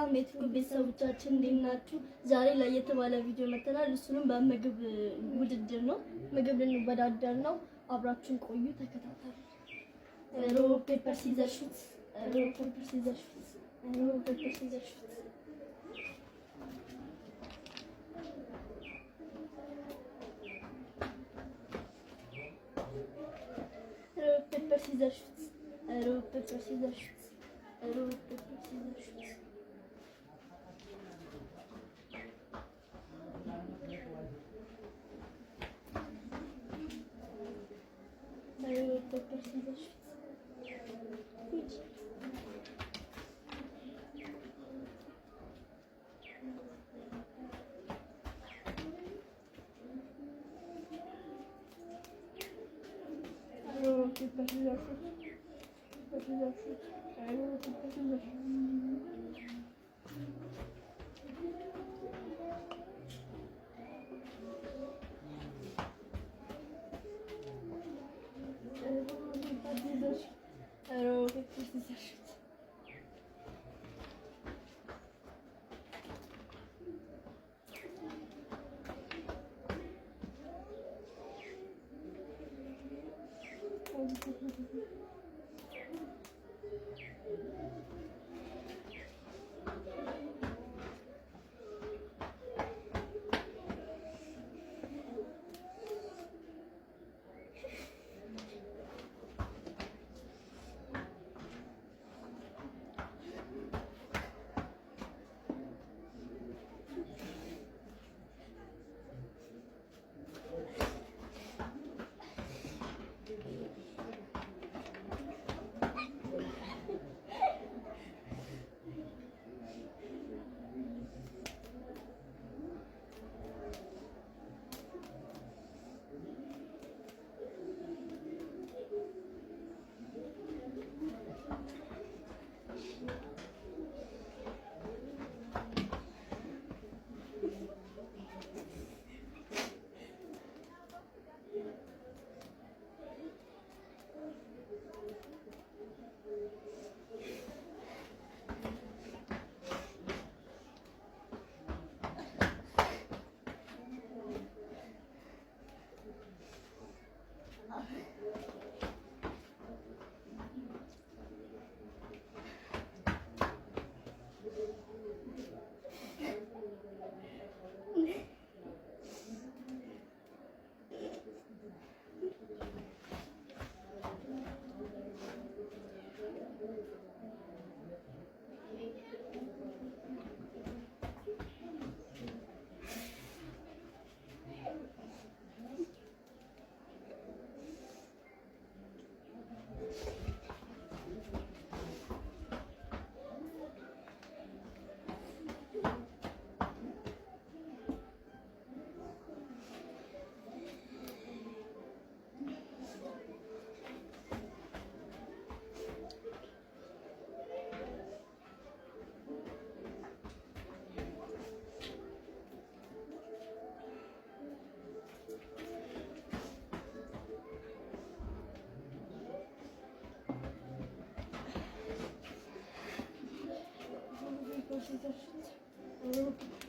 ሰላም የትኩ ቤተሰቦቻችን እንዴት ናችሁ? ዛሬ ላይ የተባለ ቪዲዮ መተናል። እሱንም በምግብ ውድድር ነው። ምግብ ልንወዳደር ነው። አብራችሁን ቆዩ፣ ተከታተሉ። ሮክ ፔፐር ሲዘር ሹት፣ ሮክ ፔፐር ሲዘር ሹት፣ ሮክ ፔፐር ሲዘር ሹት። ሮክ ፔፐር ሲዘር ሹት፣ ሮክ ፔፐር ሲዘር ሹት፣ ሮክ ፔፐር ሲዘር ሹት። Rock paper scissors shoot. Rock paper scissors shoot. Paper scissors shoot. Rock paper scissors shoot. Scissors shoot.